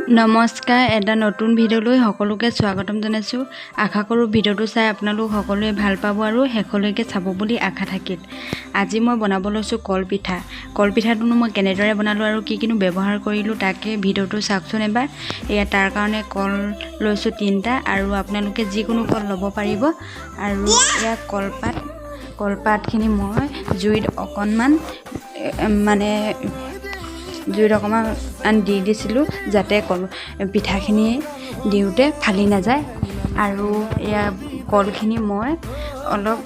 নমস্কাৰ, এটা নতুন ভিডিঅ'লৈ সকলোকে স্বাগতম জনাইছোঁ। আশা কৰোঁ ভিডিঅ'টো চাই আপোনালোক সকলোৱে ভাল পাব আৰু শেষলৈকে চাব বুলি আশা থাকিল। আজি মই বনাব লৈছোঁ কলপিঠা। কলপিঠাটোনো মই কেনেদৰে বনালোঁ আৰু কি কিনো ব্যৱহাৰ কৰিলোঁ তাকে ভিডিঅ'টো চাওকচোন এবাৰ। তাৰ কাৰণে কল লৈছোঁ 3টা আৰু আপোনালোকে যিকোনো কল ল'ব পাৰিব। আৰু কলপাতখিনি মই জুইত অকণমান দি দিছিলোঁ যাতে পিঠাখিনি দিওঁতে ফালি নাযায়। আৰু কলখিনি মই অলপ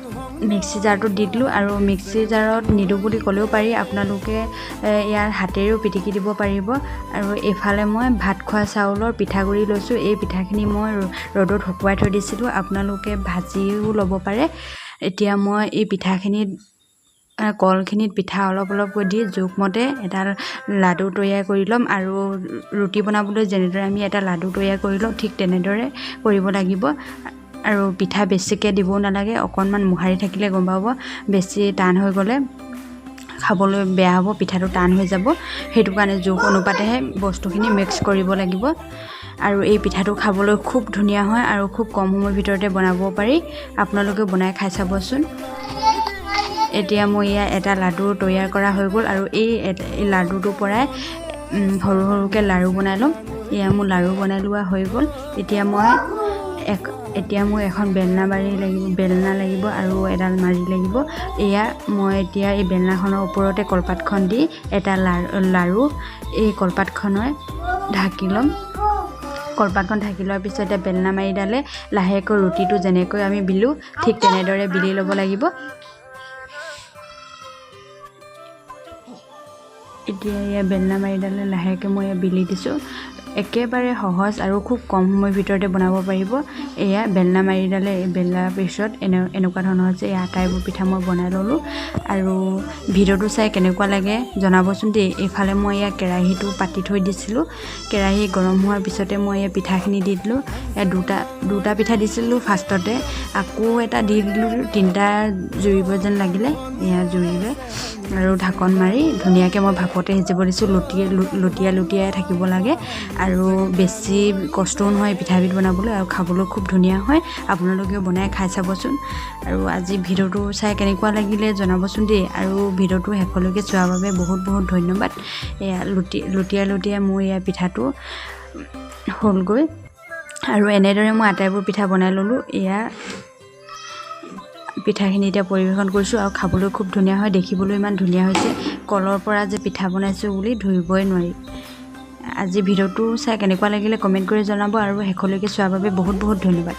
মিক্সি জাৰটোত দি দিলোঁ আৰু মিক্সি জাৰত নিদিওঁ বুলি ক'লেও পাৰি, আপোনালোকে হাতেৰেও পিটিকি দিব পাৰিব। আৰু এইফালে মই ভাত খোৱা চাউলৰ পিঠাগুড়ি লৈছোঁ। এই পিঠাখিনি মই ৰ'দত শুকুৱাই থৈ দিছিলোঁ, আপোনালোকে ভাজিও ল'ব পাৰে। এতিয়া মই এই কলখিনিত পিঠা অলপকৈ দি জোখমতে এটা লাডু তৈয়াৰ কৰি ল'ম। আৰু ৰুটি বনাবলৈ যেনেদৰে আমি এটা লাডু তৈয়াৰ কৰি লওঁ ঠিক তেনেদৰে কৰিব লাগিব। আৰু পিঠা বেছিকৈ দিবও নালাগে, অকণমান মোহাৰি থাকিলে গম পাব। বেছি টান হৈ গ'লে খাবলৈ বেয়া হ'ব, পিঠাটো টান হৈ যাব। সেইটো কাৰণে জোখ অনুপাতেহে বস্তুখিনি মিক্স কৰিব লাগিব। আৰু এই পিঠাটো খাবলৈ খুব ধুনীয়া হয় আৰু খুব কম সময়ৰ ভিতৰতে বনাব পাৰি। আপোনালোকে বনাই খাই চাবচোন। এতিয়া মই এটা লাডু তৈয়াৰ কৰা হৈ গ'ল আৰু এই লাডুটোৰ পৰাই সৰু সৰুকৈ লাড়ু বনাই ল'ম। মোৰ লাড়ু বনাই লোৱা হৈ গ'ল। এতিয়া মই এখন বেলনা লাগিব আৰু এডাল মাৰি লাগিব। মই এতিয়া এই বেলনাখনৰ ওপৰতে কলপাতখন দি এটা লাড়ু এই কলপাতখনে ঢাকি ল'ম। কলপাতখন ঢাকি লোৱাৰ পিছত এতিয়া বেলনা মাৰিডালে লাহেকৈ ৰুটিটো যেনেকৈ আমি বিলোঁ ঠিক তেনেদৰে বিলি ল'ব লাগিব। এতিয়া বেলনা মাৰিডালে লাহেকৈ মই বিলি দিছোঁ। একেবাৰে সহজ আৰু খুব কম সময়ৰ ভিতৰতে বনাব পাৰিব। বেলনা মাৰিডালে বেলাৰ পিছত এনেকুৱা ধৰণৰ হৈছে। আটাইবোৰ পিঠা মই বনাই ল'লোঁ। আৰু ভিডিঅ'টো চাই কেনেকুৱা লাগে জনাবচোন দেই। এইফালে মই কেৰাহীটো পাতি থৈ দিছিলোঁ। কেৰাহী গৰম হোৱাৰ পিছতে মই পিঠাখিনি দি দিলোঁ। দুটা পিঠা দিছিলোঁ ফাৰ্ষ্টতে, আকৌ এটা দি দিলোঁ। 3টা জুৰিব যেন লাগিলে জুৰিলে। আৰু ঢাকন মাৰি ধুনীয়াকৈ মই ভাপতে সিজিব দিছোঁ। লুটিয়াই থাকিব লাগে আৰু বেছি কষ্টও নহয় পিঠাবিধ বনাবলৈ আৰু খাবলৈ খুব ধুনীয়া হয়। আপোনালোকেও বনাই খাই চাবচোন। আৰু আজি ভিডিঅ'টো চাই কেনেকুৱা লাগিলে জনাবচোন দেই। আৰু ভিডিঅ'টো শেষলৈকে চোৱাৰ বাবে বহুত বহুত ধন্যবাদ। লুটিয়াই মোৰ পিঠাটো হ'লগৈ। আৰু এনেদৰে মই আটাইবোৰ পিঠা বনাই ল'লোঁ। পিঠাখিনি এতিয়া পৰিৱেশন কৰিছোঁ আৰু খাবলৈ খুব ধুনীয়া হয়। দেখিবলৈ ইমান ধুনীয়া হৈছে, কলৰ পৰা যে পিঠা বনাইছোঁ বুলি ধৰিবই নোৱাৰি। আজি ভিডিঅ'টো চাই কেনেকুৱা লাগিলে কমেণ্ট কৰি জনাব আৰু শেষলৈকে চোৱাৰ বাবে বহুত বহুত ধন্যবাদ।